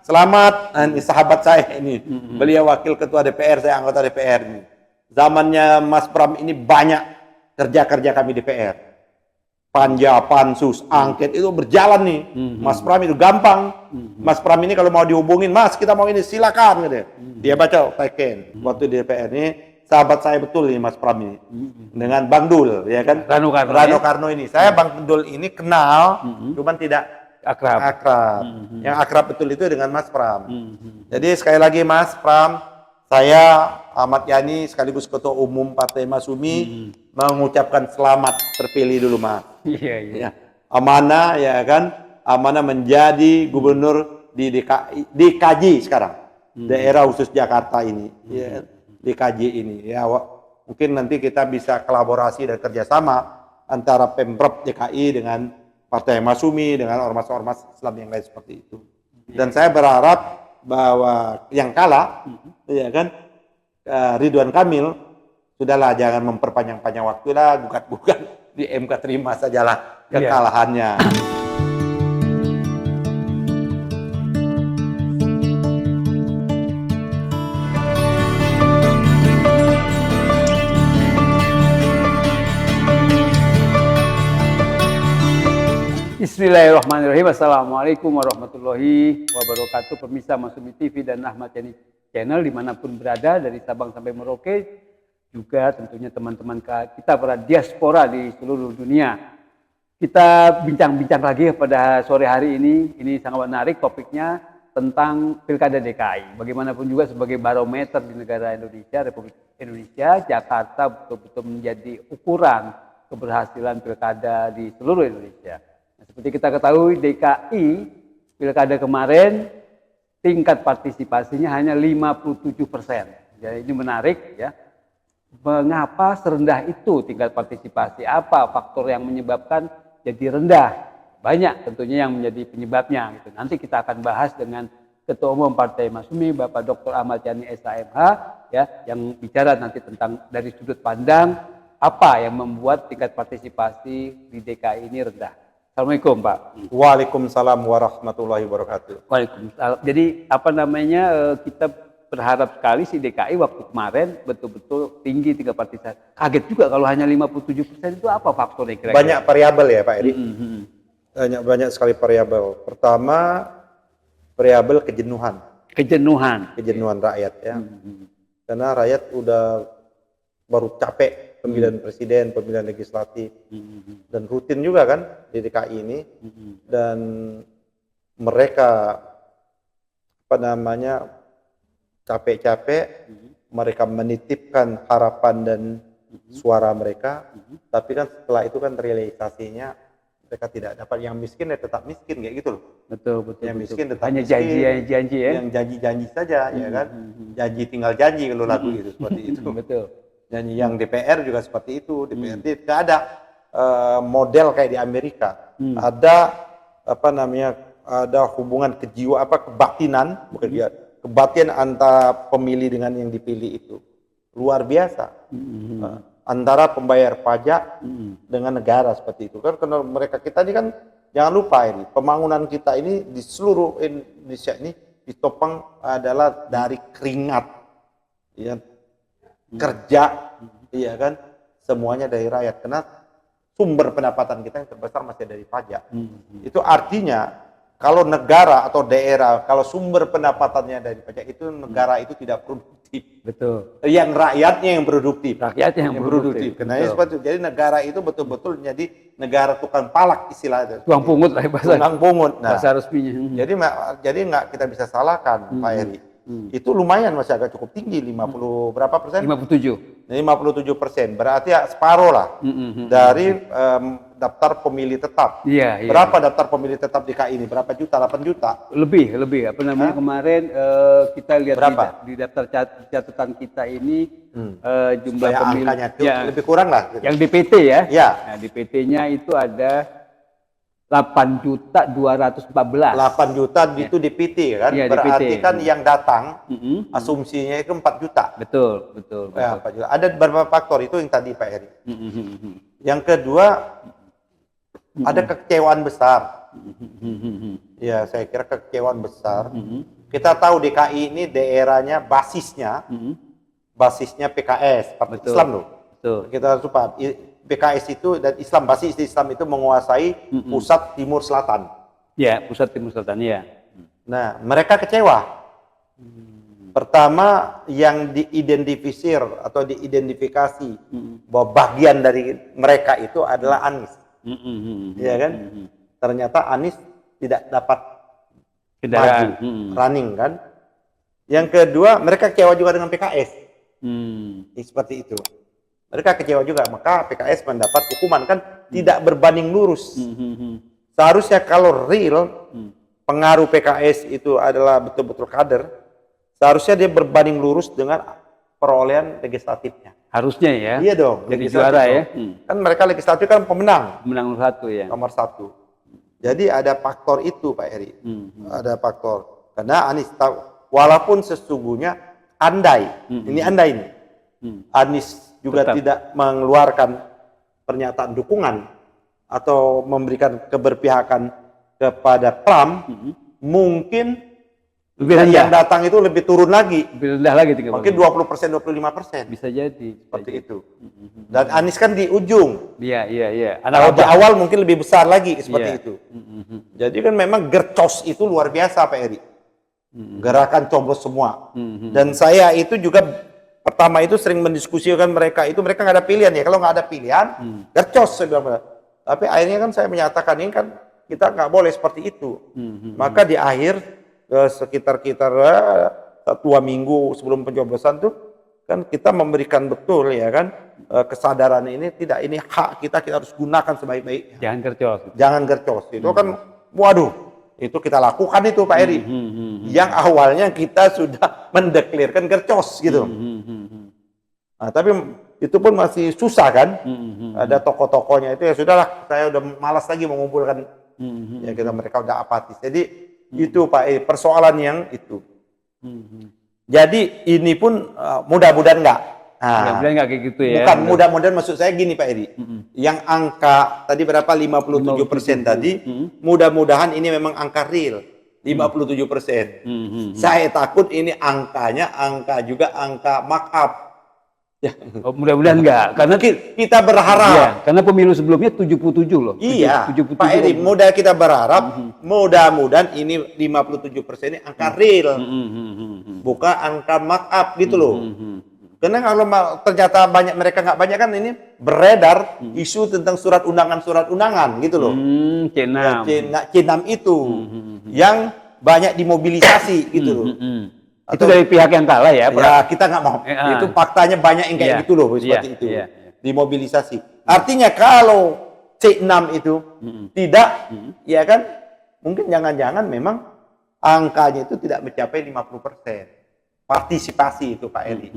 selamat. Ini sahabat saya ini. Beliau wakil ketua DPR, saya anggota DPR ini. Zamannya Mas Pram ini banyak kerja-kerja kami DPR. Panja, pansus, angket itu berjalan nih. Mas Pram itu gampang. Mas Pram ini kalau mau dihubungin, Mas kita mau ini silakan gitu. Dia baca teken. Waktu di DPR ini sahabat saya betul ini Mas Pram ini. Dengan Bang Dul ya kan. Rano Karno ini. Saya Bang Dul ini kenal, cuman tidak akrab. Yang akrab betul itu dengan Mas Pram. Jadi sekali lagi Mas Pram, saya Ahmad Yani sekaligus Ketua Umum Partai Masyumi mengucapkan selamat terpilih dulu Mas. Iya. Amanah ya kan, amanah menjadi gubernur di DKJ sekarang, daerah khusus Jakarta ini, ya, DKJ ini. Ya, mungkin nanti kita bisa kolaborasi dan kerjasama antara Pemprov DKI dengan Partai Masyumi dengan ormas-ormas Islam yang lain seperti itu. Dan saya berharap bahwa yang kalah, ya kan, Ridwan Kamil, sudahlah jangan memperpanjang-panjang waktu lah, gugat-gugat di MK, terima sajalah kekalahannya. Bismillahirrahmanirrahim. Assalamualaikum warahmatullahi wabarakatuh. Pemirsa Masyumi TV dan Ahmad Yani Channel dimanapun berada, dari Sabang sampai Merauke, juga tentunya teman-teman kita para diaspora di seluruh dunia. Kita bincang-bincang lagi pada sore hari ini sangat menarik topiknya tentang Pilkada DKI. Bagaimanapun juga sebagai barometer di negara Indonesia, Republik Indonesia, Jakarta betul-betul menjadi ukuran keberhasilan Pilkada di seluruh Indonesia. Nah, seperti kita ketahui DKI Pilkada kemarin tingkat partisipasinya hanya 57%. Jadi ini menarik ya. Mengapa serendah itu tingkat partisipasi? Apa faktor yang menyebabkan jadi rendah? Banyak tentunya yang menjadi penyebabnya. Gitu. Nanti kita akan bahas dengan Ketua Umum Partai Masyumi, Bapak Dr. Ahmad Yani SHMH, ya, yang bicara nanti tentang dari sudut pandang apa yang membuat tingkat partisipasi di DKI ini rendah. Assalamualaikum Pak. Waalaikumsalam warahmatullahi wabarakatuh. Waalaikumsalam. Jadi kita berharap sekali si DKI waktu kemarin betul-betul tinggi tingkat partisipasi. Kaget juga kalau hanya 57% itu apa faktornya kira-kira? Banyak variabel ya Pak Edi. Banyak sekali variabel. Pertama, variabel kejenuhan. Kejenuhan rakyat ya. Karena rakyat udah baru capek pemilihan presiden, pemilihan legislatif, dan rutin juga kan di DKI ini. Dan mereka capek-capek, mereka menitipkan harapan dan suara mereka, tapi kan setelah itu kan realisasinya mereka tidak dapat. Yang miskin ya tetap miskin kayak gitu loh. Betul. Yang miskin tetap hanya miskin, janji ya. yang janji saja ya kan. Janji tinggal janji kalau lagu itu seperti itu. Betul. Nyanyi yang DPR juga seperti itu. DPRD tidak ada model kayak di Amerika. Ada ada hubungan kebatinan, bukan dia kebatinan antara pemilih dengan yang dipilih itu luar biasa. Antara pembayar pajak dengan negara seperti itu kan. Karena kita ini kan jangan lupa ini pembangunan kita ini di seluruh Indonesia ini ditopang adalah dari keringat, ya, kerja, iya kan, semuanya dari rakyat. Karena sumber pendapatan kita yang terbesar masih dari pajak. Itu artinya kalau negara atau daerah, kalau sumber pendapatannya dari pajak itu, negara itu tidak produktif. Betul. Yang rakyatnya yang produktif. Rakyatnya yang produktif. Karena seperti itu. Jadi negara itu betul-betul jadi negara tukang palak istilahnya. Tukang pungut lah bahasa. Tukang pungut. Nah, bahasa resminya. Jadi nggak kita bisa salahkan Pak Eri. Itu lumayan masih agak cukup tinggi, 50 berapa persen? 57. 57%. Berarti ya separuh lah dari daftar pemilih tetap. Iya. Berapa daftar pemilih tetap DKI ini? Berapa juta? 8 juta? Lebih. Apa namanya kemarin kita lihat di daftar catatan kita ini jumlah pemilih. Angkanya lebih kurang lah. Gitu. Yang DPT ya? Ya. Nah, DPT-nya itu ada 8.214. 8 juta itu DPT kan? Iya, berarti DPT. kan yang datang asumsinya itu 4 juta. Betul. Ya, 4 juta. Ada beberapa faktor itu yang tadi Pak Eri. Yang kedua ada kekecewaan besar. Ya, saya kira kekecewaan besar. Kita tahu DKI ini daerahnya basisnya PKS, Partai Betul. Islam loh. Betul. Kita harus paham, PKS itu dan Islam, basis Islam itu menguasai pusat timur selatan. Ya, pusat timur selatan ya. Nah, mereka kecewa. Pertama, yang diidentifikasir atau diidentifikasi bahwa bagian dari mereka itu adalah Anies. Ya kan? Ternyata Anies tidak dapat Kendaraan. maju, running kan. Yang kedua, mereka kecewa juga dengan PKS. Seperti itu. Mereka kecewa juga, maka PKS mendapat hukuman kan tidak berbanding lurus. Seharusnya kalau real pengaruh PKS itu adalah betul-betul kader, seharusnya dia berbanding lurus dengan perolehan legislatifnya. Harusnya ya. Iya dong. Jadi legislatif juara dong. ya. Kan mereka legislatif kan pemenang. Menang nomor 1 ya. Nomor 1. Jadi ada faktor itu Pak Heri. Ada faktor. Karena Anies tahu, walaupun sesungguhnya andai, ini andai ini, Anies juga Tetap. tidak mengeluarkan pernyataan dukungan atau memberikan keberpihakan kepada Trump, mungkin Lebih yang rendah. datang itu lebih turun lagi. Lebih rendah lagi 30%. Mungkin 20%, 25%. Bisa jadi. Seperti itu. Dan Anies kan di ujung. Iya. Kalau di Abah. awal mungkin lebih besar lagi seperti Iya. itu. Jadi kan memang gercos itu luar biasa Pak Eri. Gerakan coblos semua. Dan saya itu juga pertama itu sering mendiskusikan mereka nggak ada pilihan ya. Kalau nggak ada pilihan, gercos saya bilang. Tapi akhirnya kan saya menyatakan ini kan kita nggak boleh seperti itu. Maka di akhir sekitar 2 minggu sebelum pencoblosan tuh kan kita memberikan betul ya kan kesadaran ini ini hak kita harus gunakan sebaik-baiknya. Jangan kercos. Jangan gercos. Itu kan waduh, itu kita lakukan itu Pak Eri. Yang awalnya kita sudah mendeklarkan gercos gitu. Nah, tapi itu pun masih susah kan. Ada tokoh-tokohnya itu ya sudahlah, saya udah malas lagi mengumpulkan. Ya mereka udah apatis. Jadi itu Pak, persoalan yang itu. Jadi ini pun mudah-mudahan enggak. Mudah-mudahan nggak kayak gitu ya. Bukan mudah-mudahan, maksud saya gini Pak Eri. Yang angka tadi berapa 57% tadi, mudah-mudahan ini memang angka real 57%. Saya takut ini angka juga angka markup. Ya. Oh, mudah-mudahan enggak, karena Kita berharap. iya, karena pemilu sebelumnya 77 loh. Iya, 77 Pak Eri, kita berharap mudah-mudahan ini 57% ini angka real, bukan angka markup gitu loh. Karena kalau ternyata mereka nggak banyak kan ini beredar isu tentang surat undangan gitu loh. C6. C6 itu yang banyak dimobilisasi gitu loh. Itu dari pihak yang kalah ya, Pak? Ya kita nggak mau. Itu faktanya banyak yang kayak gitu loh, seperti itu. Dimobilisasi. Artinya kalau C6 itu tidak, ya kan, mungkin jangan-jangan memang angkanya itu tidak mencapai 50%. Partisipasi itu Pak Eri.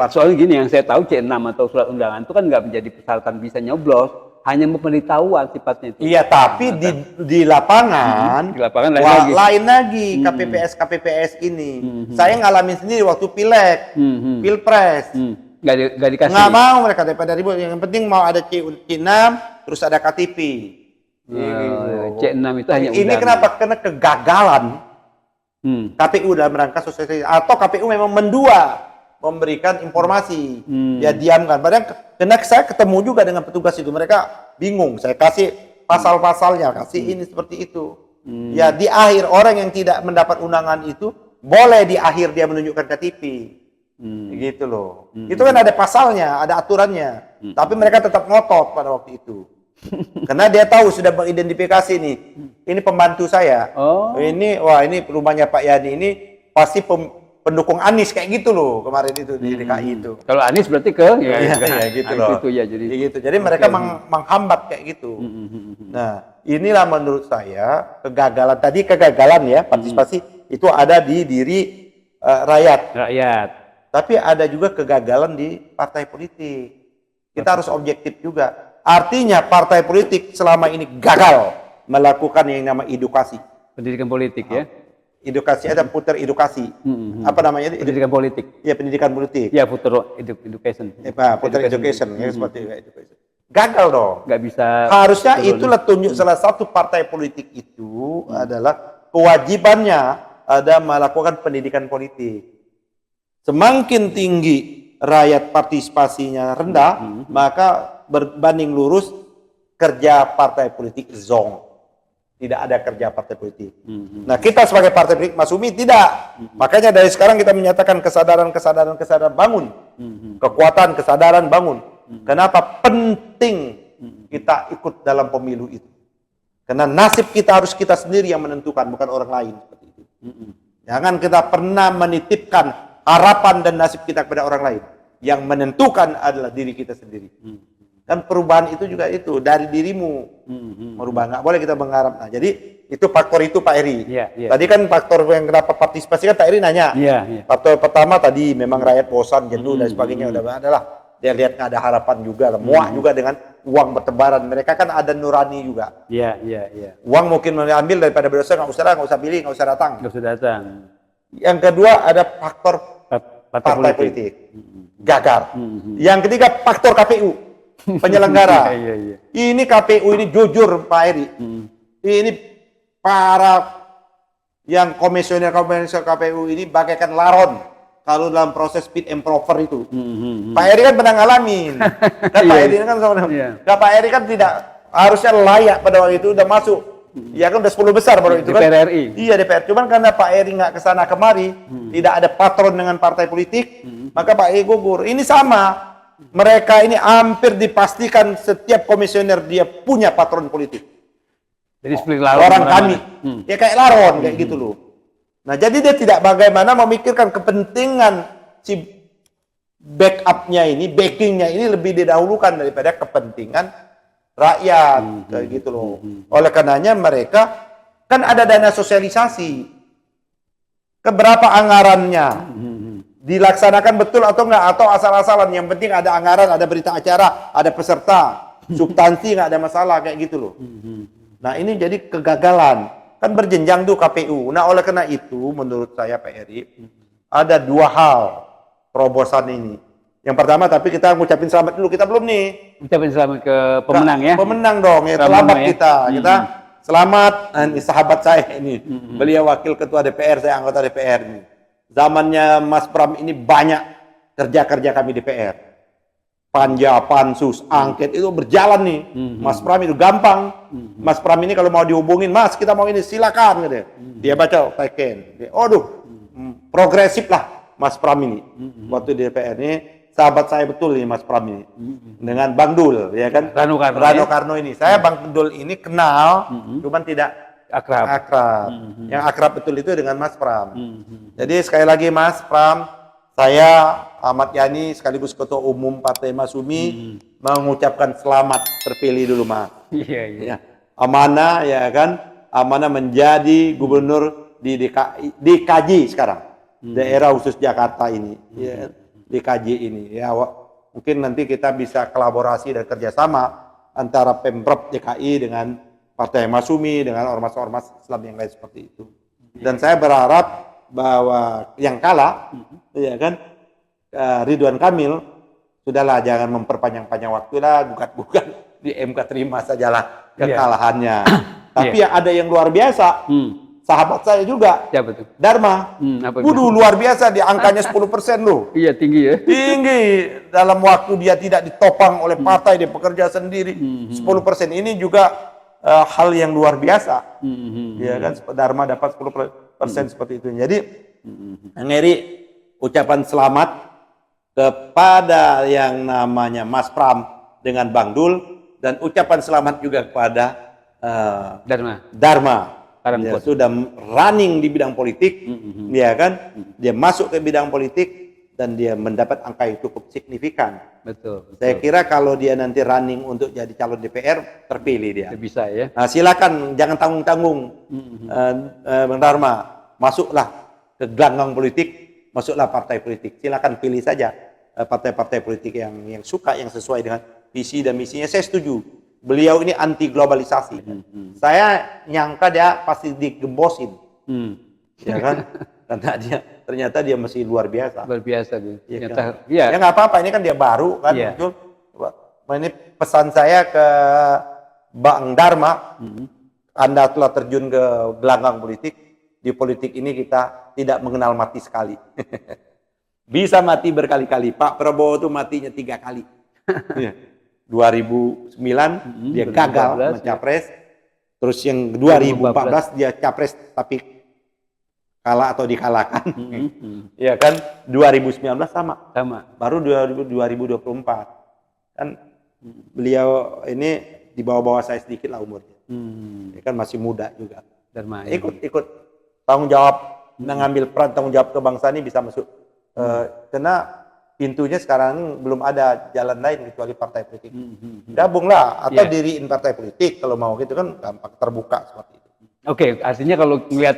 Soalnya gini, yang saya tahu C6 atau surat undangan itu kan nggak menjadi persyaratan bisa nyoblos, hanya pemberitahuan sifatnya itu. Iya, tapi di lapangan, di lapangan lain lagi KPPS ini. Saya ngalamin sendiri waktu pileg, pilpres. Nggak dikasih. Nggak mau mereka daripada ribut. Yang penting mau ada C6, terus ada KTP. C6 itu hanya ini undangan. kenapa? Karena kegagalan KPU dalam rangka sosialisasi, atau KPU memang mendua memberikan informasi, ya diamkan. Padahal karena saya ketemu juga dengan petugas itu, mereka bingung. Saya kasih pasal-pasalnya, kasih ini seperti itu. Ya di akhir orang yang tidak mendapat undangan itu boleh di akhir dia menunjukkan KTP, gitu loh. Itu kan ada pasalnya, ada aturannya. Tapi mereka tetap ngotot pada waktu itu. Karena dia tahu sudah mengidentifikasi nih, ini pembantu saya. Ini rumahnya Pak Yani ini pasti pendukung Anies kayak gitu loh kemarin itu di DKI itu. Kalau Anies berarti ke gitu loh. Itu ya jadi. Gitu. Jadi mereka menghambat kayak gitu. Nah, inilah menurut saya kegagalan ya partisipasi itu ada di diri rakyat. Tapi ada juga kegagalan di partai politik. Kita harus objektif juga. Artinya partai politik selama ini gagal melakukan yang nama edukasi. Pendidikan politik ya. Edukasi, ada putar edukasi. Apa namanya itu? Pendidikan politik. Iya, pendidikan politik. Ya, putar education. Putar education. Ya, seperti education. Gagal dong. Nggak bisa. Harusnya itulah tunjuk salah satu partai politik itu adalah kewajibannya ada melakukan pendidikan politik. Semakin tinggi rakyat partisipasinya rendah, maka berbanding lurus kerja partai politik zong. Tidak ada kerja partai politik. Nah, kita sebagai partai politik Masumi tidak. Makanya dari sekarang kita menyatakan kesadaran bangun. Kekuatan kesadaran bangun. Kenapa penting kita ikut dalam pemilu itu? Karena nasib kita harus kita sendiri yang menentukan, bukan orang lain seperti itu. Jangan kita pernah menitipkan harapan dan nasib kita kepada orang lain. Yang menentukan adalah diri kita sendiri. Kan perubahan itu juga itu dari dirimu merubah, nggak boleh kita mengharap. Nah, jadi itu faktor itu Pak Eri. Tadi kan faktor yang kenapa partisipasi kan Pak Eri nanya. Faktor pertama tadi memang rakyat bosan, jenuh dan sebagainya udah adalah dia lihat nggak ada harapan juga, muak juga dengan uang bertebaran. Mereka kan ada nurani juga. Uang mungkin mengambil daripada berdosa, nggak usah pilih, nggak usah datang. Yang kedua ada faktor partai politik. Gagal. Yang ketiga faktor KPU. Penyelenggara. Ini KPU ini jujur Pak Eri. Ini para yang komisioner KPU ini bagaikan laron kalau dalam proses fit and proper itu. Pak Eri kan pernah ngalamin. Dan Pak Eri kan Pak Eri kan tidak harusnya layak pada waktu itu udah masuk. Ya kan udah 10 besar baru itu kan. DPR RI. Iya DPR. Cuman karena Pak Eri nggak kesana kemari, tidak ada patron dengan partai politik, maka Pak Eri gugur. Ini sama. Mereka ini hampir dipastikan setiap komisioner dia punya patron politik. Jadi seperti laron orang kami, ya kayak laron kayak gitu loh. Nah jadi dia tidak bagaimana memikirkan kepentingan si backupnya ini, backingnya ini lebih didahulukan daripada kepentingan rakyat kayak gitu loh. Oleh karenanya mereka kan ada dana sosialisasi. Keberapa anggarannya? Dilaksanakan betul atau enggak, atau asal-asalan. Yang penting ada anggaran, ada berita acara, ada peserta, substansi nggak ada masalah kayak gitu loh. Nah ini jadi kegagalan, kan berjenjang tuh KPU. Nah oleh karena itu menurut saya Pak Eri ada dua hal terobosan ini. Yang pertama, tapi kita ngucapin selamat dulu, kita belum nih. Ucapin selamat ke pemenang ya. Pemenang dong, ya selamat ya. Kita selamat. Ini sahabat saya ini, beliau wakil ketua DPR, saya anggota DPR ini. Zamannya Mas Pram ini banyak kerja-kerja kami DPR. Panja, pansus, angket itu berjalan nih. Mas Pram itu gampang. Mas Pram ini kalau mau dihubungin, Mas kita mau ini silakan gitu. Dia baca teken. Progresif lah Mas Pram ini. Waktu di DPR ini sahabat saya betul ini Mas Pram ini. Dengan Bang Dul ya kan. Rano Karno ini. Saya Bang Dul ini kenal, cuman tidak akrab. Yang akrab betul itu dengan Mas Pram. Jadi sekali lagi Mas Pram, saya Ahmad Yani sekaligus Ketua Umum Partai Masumi mengucapkan selamat terpilih dulu Mas. Ya. Amanah ya kan, amanah menjadi gubernur di DKJ sekarang. Daerah khusus Jakarta ini. Ya, DKJ ini. Ya, mungkin nanti kita bisa kolaborasi dan kerjasama antara Pemprov DKI dengan Partai Masumi dengan ormas-ormas Islam yang lain seperti itu. Dan saya berharap bahwa yang kalah, ya kan, Ridwan Kamil, sudahlah jangan memperpanjang-panjang waktu lah, gugat-gugat di MK terima sajalah kekalahannya. Tapi yang ada yang luar biasa, sahabat saya juga, Dharma, luar biasa, dia angkanya 10% loh. Iya tinggi ya. Tinggi, dalam waktu dia tidak ditopang oleh partai, dia bekerja sendiri, 10% ini juga hal yang luar biasa, ya kan? Dharma dapat 10% seperti itu. Jadi, Ngeri ucapan selamat kepada yang namanya Mas Pram dengan Bang Dul, dan ucapan selamat juga kepada Dharma. Dia sudah running di bidang politik, ya kan? Dia masuk ke bidang politik dan dia mendapat angka yang cukup signifikan. Betul. Saya kira kalau dia nanti running untuk jadi calon DPR, terpilih dia. Bisa ya. Nah, silakan jangan tanggung-tanggung, Bang Dharma, masuklah ke gelanggang politik, masuklah partai politik. Silakan pilih saja partai-partai politik yang suka, yang sesuai dengan visi dan misinya. Saya setuju. Beliau ini anti globalisasi. Saya nyangka dia pasti digembosin, ya kan? Karena ternyata dia masih luar biasa. Luar biasa gitu. Ya, kan? Ya nggak apa-apa, ini kan dia baru kan. Ini pesan saya ke Bang Dharma, Anda telah terjun ke gelanggang politik, di politik ini kita tidak mengenal mati sekali. Bisa mati berkali-kali. Pak Prabowo itu matinya 3 kali. 2009 dia gagal 2014, mencapres. Terus yang 2014 dia capres tapi kalah atau dikalahkan. Ya kan 2019 sama. Baru 2024 kan beliau ini di bawah-bawah saya sedikit lah umurnya. Ya kan masih muda juga. Dan ikut tanggung jawab, mengambil peran tanggung jawab kebangsaan ini bisa masuk. Karena pintunya sekarang belum ada jalan lain kecuali partai politik. Gabunglah atau diriin partai politik kalau mau gitu kan gampang terbuka seperti itu. Oke, artinya kalau melihat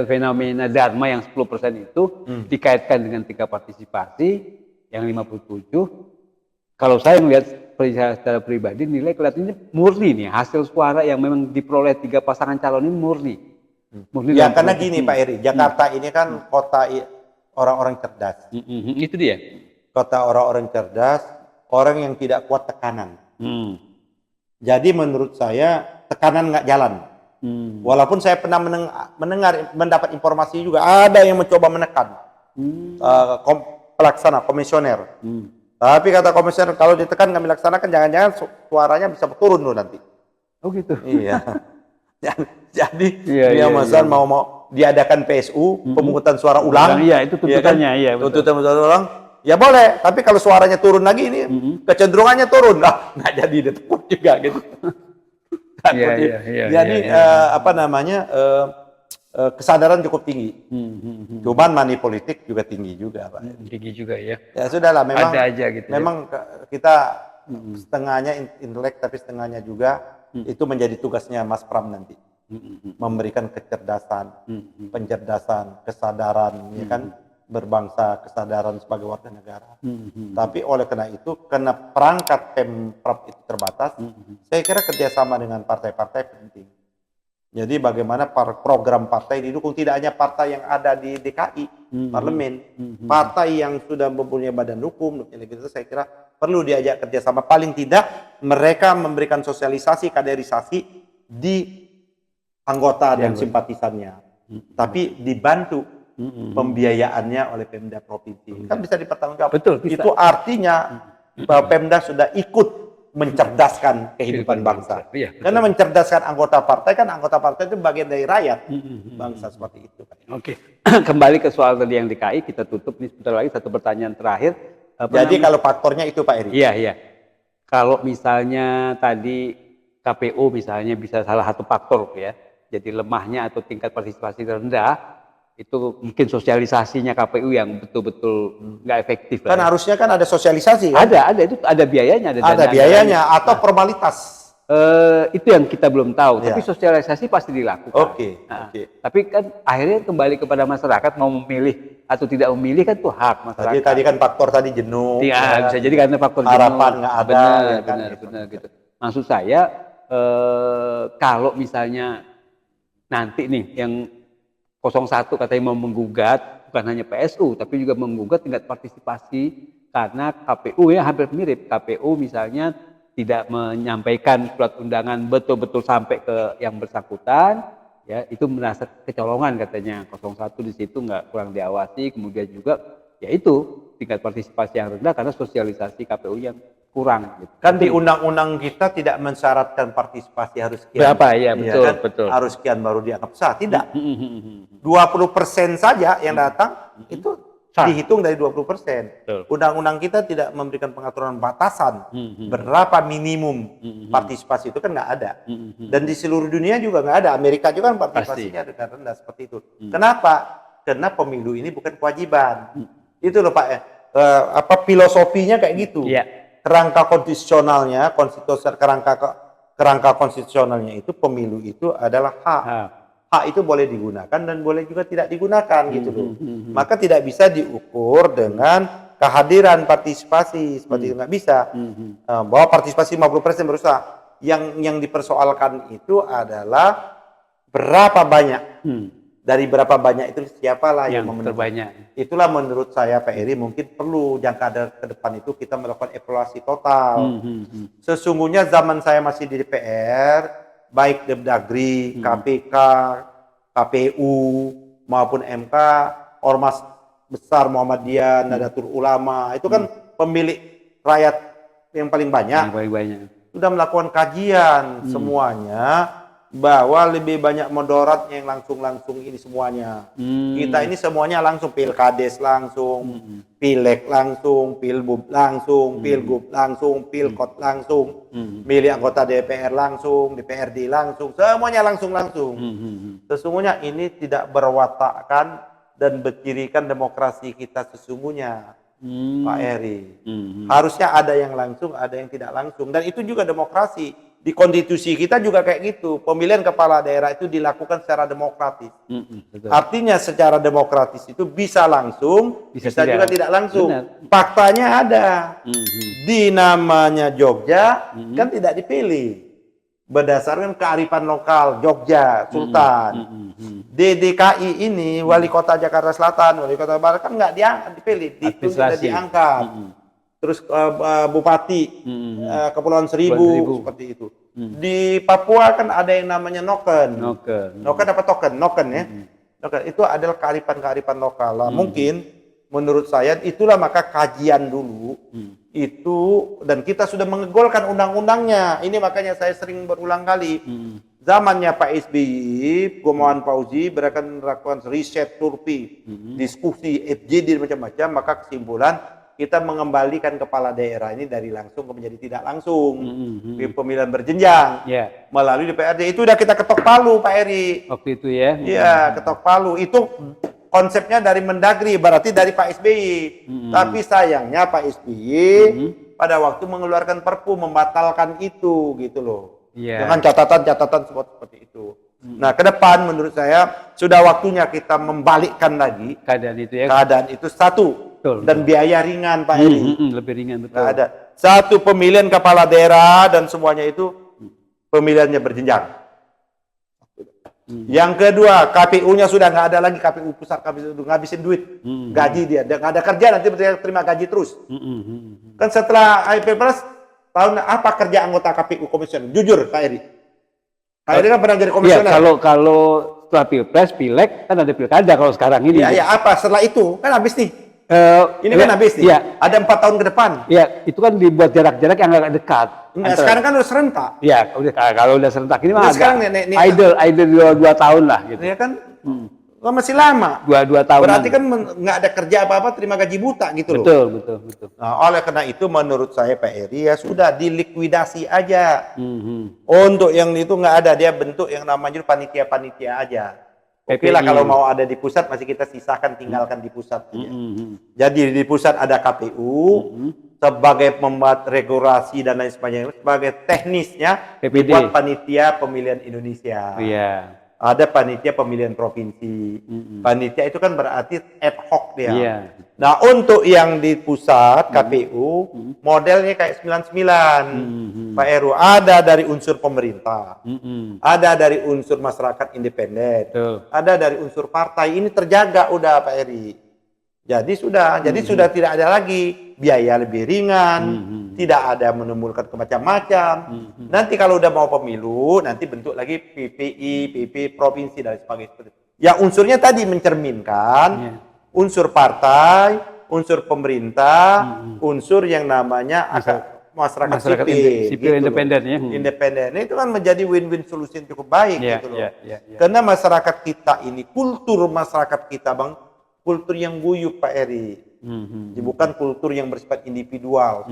fenomena Dharma yang 10% itu dikaitkan dengan tingkat partisipasi yang 57, kalau saya melihat secara pribadi nilai kelihatannya murni nih hasil suara yang memang diperoleh 3 pasangan calon ini murni. Ya karena gini Pak Eri, Jakarta ini kan kota orang-orang cerdas. Itu dia. Kota orang-orang cerdas, orang yang tidak kuat tekanan. Jadi menurut saya tekanan nggak jalan. Walaupun saya pernah mendapat informasi juga ada yang mencoba menekan pelaksana komisioner. Tapi kata komisioner kalau ditekan nggak dilaksanakan jangan-jangan suaranya bisa turun loh nanti. Oh gitu. Iya. Jadi dia mau diadakan PSU pemungutan suara ulang. Iya itu tuntutannya. Iya, tuntutan suara ulang. Ya boleh, tapi kalau suaranya turun lagi ini kecenderungangannya turun lah, nggak jadi dia takut juga gitu. Jadi kesadaran cukup tinggi. Cuman money politik juga tinggi juga, Pak. Tinggi juga ya. Ya sudahlah, memang ada aja gitu. Memang kita setengahnya intelek tapi setengahnya juga itu menjadi tugasnya Mas Pram nanti. Memberikan kecerdasan, pencerdasan, kesadaran, ya kan? Berbangsa, kesadaran sebagai warga negara. Tapi oleh karena itu, karena perangkat Pemprov itu terbatas, saya kira kerjasama dengan partai-partai penting. Jadi bagaimana program partai didukung, tidak hanya partai yang ada di DKI, parlemen, partai yang sudah mempunyai badan hukum, gitu, saya kira perlu diajak kerjasama. Paling tidak mereka memberikan sosialisasi, kaderisasi di anggota dan simpatisannya. Tapi dibantu pembiayaannya oleh Pemda provinsi kan bisa dipertanggungjawabkan. Betul, bisa. Itu artinya bahwa Pemda sudah ikut mencerdaskan kehidupan bangsa. Karena mencerdaskan anggota partai kan anggota partai itu bagian dari rakyat bangsa seperti itu. Oke, kembali ke soal tadi yang DKI kita tutup nih sebentar lagi satu pertanyaan terakhir. Jadi kalau faktornya itu Pak Eri. Iya. Kalau misalnya tadi KPU misalnya bisa salah satu faktor ya. Jadi lemahnya atau tingkat partisipasi rendah itu mungkin sosialisasinya KPU yang betul-betul nggak efektif. Kan harusnya kan ada sosialisasi kan? Ada itu ada biayanya. Ada biayanya atau formalitas. Itu yang kita belum tahu. Tapi sosialisasi pasti dilakukan. Oke. Tapi kan akhirnya kembali kepada masyarakat mau memilih atau tidak memilih kan itu hak masyarakat. Tadi kan faktor tadi jenuh. Iya, bisa jadi karena faktor harapan nggak ada. Benar gitu. Maksud saya kalau misalnya nanti nih yang 01 katanya mau menggugat bukan hanya PSU tapi juga menggugat tingkat partisipasi karena KPU ya hampir mirip. KPU misalnya tidak menyampaikan surat undangan betul-betul sampai ke yang bersangkutan ya, itu merasa kecolongan katanya. 01 di situ nggak kurang diawasi, kemudian juga ya itu tingkat partisipasi yang rendah karena sosialisasi KPU yang kurang gitu. Kan di undang-undang kita tidak mensyaratkan partisipasi harus sekian. Berapa ya, betul, kan? betul. Harus sekian baru dianggap sah, tidak. 20% saja yang datang itu dihitung dari 20%. Undang-undang kita tidak memberikan pengaturan batasan berapa minimum partisipasi itu kan nggak ada. Dan di seluruh dunia juga nggak ada. Amerika juga kan partisipasinya dengan rendah seperti itu. Kenapa? Karena pemilu ini bukan kewajiban. Itu loh Pak. Filosofinya kayak gitu. Kerangka konstitusionalnya, kerangka konstitusionalnya itu pemilu itu adalah hak. Hak itu boleh digunakan dan boleh juga tidak digunakan gitu loh. Maka tidak bisa diukur dengan kehadiran partisipasi seperti itu, nggak bisa. Bahwa partisipasi 50% berusaha. Yang dipersoalkan itu adalah berapa banyak. Dari berapa banyak itu siapalah yang terbanyak. Itulah menurut saya Pak Eri mungkin perlu jangka ke depan itu kita melakukan evaluasi total. Sesungguhnya zaman saya masih di DPR baik Depdagri, KPK, KPU maupun MK, Ormas Besar Muhammadiyah, Nadatul Ulama, itu kan pemilik rakyat yang paling banyak. Yang paling banyak. Sudah melakukan kajian semuanya bahwa lebih banyak mudaratnya yang langsung ini semuanya. Kita ini semuanya langsung pilkades langsung, pileg langsung, pilbub langsung, pilgub langsung, pilkot langsung, milih anggota DPR langsung, DPRD langsung, semuanya langsung. Sesungguhnya ini tidak berwatakkan dan bercirikan demokrasi kita sesungguhnya. Pak Eri, harusnya ada yang langsung, ada yang tidak langsung, dan itu juga demokrasi. Di konstitusi kita juga kayak gitu, pemilihan kepala daerah itu dilakukan secara demokratis. Artinya secara demokratis itu bisa langsung, bisa juga tidak langsung. Benar. Faktanya ada, di namanya Jogja kan tidak dipilih berdasarkan kearifan lokal Jogja, Sultan. Di DKI ini wali kota Jakarta Selatan, wali kota Barat kan nggak dipilih, tidak diangkat. Terus bupati Kepulauan Seribu seperti itu. Di Papua kan ada yang namanya noken apa token ya. Noken itu adalah kearifan lokal. Lah, mungkin menurut saya itulah maka kajian dulu itu, dan kita sudah mengegolkan undang-undangnya. Ini makanya saya sering berulang kali. Zamannya Pak SBY, Gamawan Fauzi berakan melakukan riset, survei, diskusi, FGD macam-macam, maka kesimpulan kita mengembalikan kepala daerah ini dari langsung ke menjadi tidak langsung, pemilihan berjenjang melalui DPRD. Itu udah kita ketok palu, Pak Eri. Waktu itu ya? Iya, ketok palu. Itu konsepnya dari Mendagri, berarti dari Pak SBY. Tapi sayangnya Pak SBY pada waktu mengeluarkan Perpu membatalkan itu, gitu loh. Dengan catatan-catatan seperti itu. Nah, ke depan menurut saya sudah waktunya kita membalikkan lagi keadaan itu ya. Keadaan itu satu. Dan biaya ringan, Pak Eri. Lebih ringan, betul. Nggak ada. Satu, pemilihan kepala daerah dan semuanya itu pemilihannya berjenjang. Yang kedua, KPU-nya sudah nggak ada lagi, KPU pusat, KPU ngabisin duit, gaji dia nggak ada kerja, nanti terima gaji terus. Kan setelah Pilpres, tahun apa kerja anggota KPU komisioner? Jujur, Pak Eri. Pak Eri kan pernah jadi komisioner. Ya, kalau setelah Pilpres, Pileg kan ada pilkada kalau sekarang ini. Ya, apa setelah itu kan habis nih. Ini kan habis nih. Ya. Ada 4 tahun ke depan. Ya, itu kan dibuat jarak-jarak yang agak dekat. Nah, sekarang kan udah serentak. Ya, kalau udah serentak ini mah sekarang idle 2 tahun lah gitu. Ya kan? Masih lama. 2 tahun. Berarti kan nggak ada kerja apa-apa, terima gaji buta gitu loh. Betul. Nah, oleh karena itu menurut saya Pak Eri ya sudah dilikuidasi aja. Untuk yang itu nggak ada, dia bentuk yang namanya panitia-panitia aja. Oke lah, kalau mau ada di pusat masih kita sisakan, tinggalkan di pusat aja. Jadi di pusat ada KPU sebagai pembuat regulasi dan lain sebagainya, sebagai teknisnya dibuat panitia pemilihan Indonesia. Ada panitia pemilihan provinsi. Panitia itu kan berarti ad hoc dia. Nah, untuk yang di pusat KPU modelnya kayak 99. Pak Heru, ada dari unsur pemerintah. Ada dari unsur masyarakat independen. Ada dari unsur partai. Ini terjaga udah Pak Eri. Jadi sudah tidak ada lagi biaya lebih ringan, tidak ada menimbulkan macam-macam. Nanti kalau udah mau pemilu, nanti bentuk lagi PPI, PP provinsi dan sebagainya. Ya unsurnya tadi mencerminkan unsur partai, unsur pemerintah, unsur yang namanya masyarakat sipil gitu independen ya. Independen itu kan menjadi win-win solusi yang cukup baik gitu loh. Karena masyarakat kita ini, kultur masyarakat kita Bang, kultur yang guyup Pak Eri. Bukan kultur yang bersifat individual.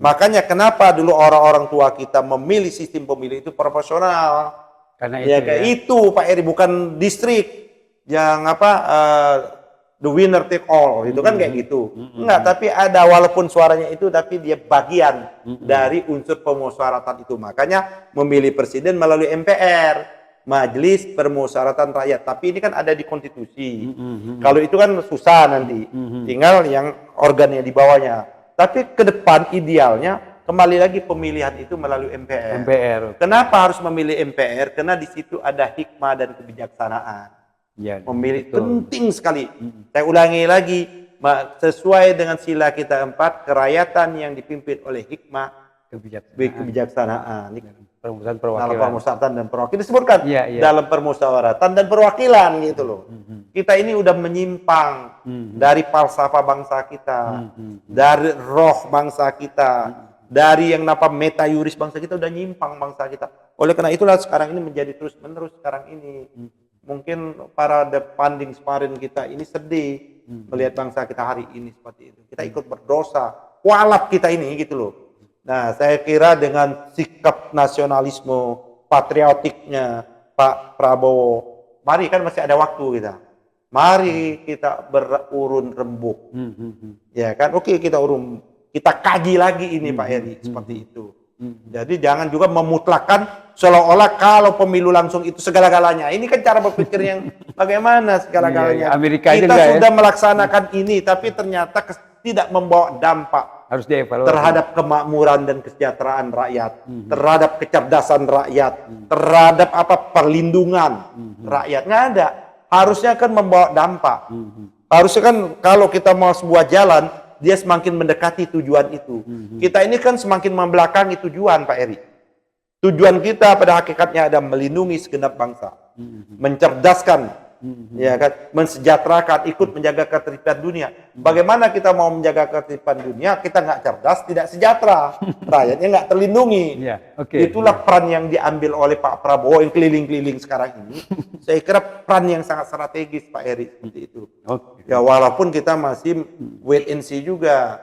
Makanya kenapa dulu orang-orang tua kita memilih sistem pemilih itu proporsional. Karena itu kayak itu Pak Eri, bukan distrik yang the winner take all, itu kan kayak gitu. Enggak, tapi ada walaupun suaranya itu, tapi dia bagian dari unsur pemusyawaratan itu. Makanya memilih presiden melalui MPR. Majelis Permusyawaratan Rakyat, tapi ini kan ada di konstitusi. Kalau itu kan susah nanti, tinggal yang organnya di bawahnya. Tapi ke depan idealnya kembali lagi pemilihan itu melalui MPR. Kenapa harus memilih MPR? Karena di situ ada hikmah dan kebijaksanaan. Memilih penting sekali. Saya ulangi lagi, sesuai dengan sila kita 4, kerakyatan yang dipimpin oleh hikmah, kebijaksanaan. Permusyawaratan dalam perwakilan. permusyawaratan dan perwakilan disebutkan Iya, iya. dalam permusyawaratan dan perwakilan gitu loh. Kita ini udah menyimpang dari falsafah bangsa kita, dari roh bangsa kita, dari yang napa meta yuris bangsa kita, udah nyimpang bangsa kita. Oleh karena itulah sekarang ini menjadi terus menerus sekarang ini. Mungkin para funding sparring kita ini sedih melihat bangsa kita hari ini seperti itu. Kita ikut berdosa, kualat kita ini gitu loh. Nah, saya kira dengan sikap nasionalisme, patriotiknya Pak Prabowo, mari kan masih ada waktu kita. Mari kita berurun rembuk. Ya kan? Oke, kita kaji lagi ini Pak Eri seperti itu. Jadi jangan juga memutlakkan seolah-olah kalau pemilu langsung itu segala-galanya. Ini kan cara berpikir yang bagaimana segala-galanya. Amerika kita juga sudah melaksanakan ini, tapi ternyata tidak membawa dampak harus dievaluasi terhadap kemakmuran dan kesejahteraan rakyat, terhadap kecerdasan rakyat, terhadap perlindungan rakyat. Nggak ada. Harusnya kan membawa dampak. Harusnya kan kalau kita mau sebuah jalan, dia semakin mendekati tujuan itu. Kita ini kan semakin membelakangi tujuan, Pak Eri. Tujuan kita pada hakikatnya ada melindungi segenap bangsa, mencerdaskan, ya kan, mensejahterakan, ikut menjaga ketertiban dunia. Bagaimana kita mau menjaga ketertiban dunia, kita nggak cerdas, tidak sejahtera, rakyatnya nggak terlindungi. Itulah peran yang diambil oleh Pak Prabowo yang keliling-keliling sekarang ini. Saya kira peran yang sangat strategis, Pak Eri, seperti itu. Ya walaupun kita masih wait and see juga,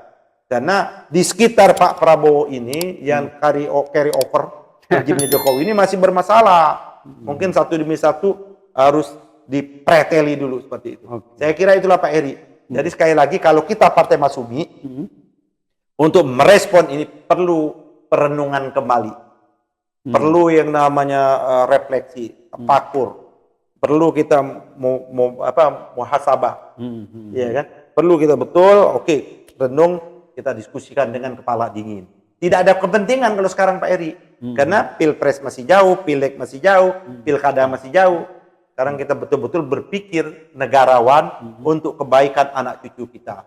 karena di sekitar Pak Prabowo ini yang carry over rejimnya Jokowi ini masih bermasalah. Mungkin satu demi satu harus dipreteli dulu seperti itu. Saya kira itulah Pak Eri. Jadi sekali lagi kalau kita Partai Masyumi untuk merespon ini perlu perenungan kembali, perlu yang namanya refleksi, tafakur, perlu kita muhasabah, ya kan? Perlu kita betul, renung, kita diskusikan dengan kepala dingin. Tidak ada kepentingan kalau sekarang Pak Eri, karena pilpres masih jauh, pileg masih jauh, pilkada masih jauh. Sekarang kita betul-betul berpikir negarawan untuk kebaikan anak cucu kita.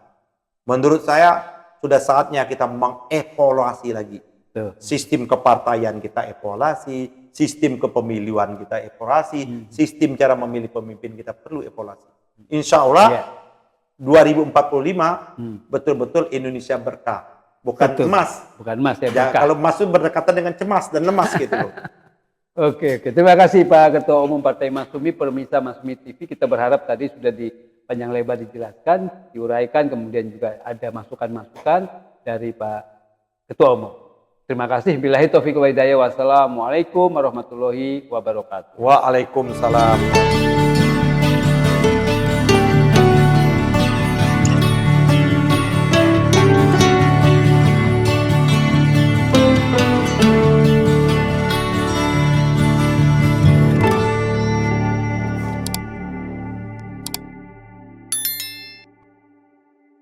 Menurut saya sudah saatnya kita mengevaluasi lagi sistem kepartaian kita, evaluasi sistem kepemiluan kita, evaluasi sistem cara memilih pemimpin kita perlu evaluasi. Insya Allah 2045 betul-betul Indonesia berkah. Bukan emas. Bukan emas ya, berkah. Kalau emas itu berdekatan dengan cemas dan lemas gitu loh. Oke. Terima kasih Pak Ketua Umum Partai Masyumi, pemirsa Masyumi TV. Kita berharap tadi sudah panjang lebar dijelaskan, diuraikan, kemudian juga ada masukan-masukan dari Pak Ketua Umum. Terima kasih. Billahi taufiq wal hidayah. Wassalamualaikum warahmatullahi wabarakatuh. Waalaikumsalam.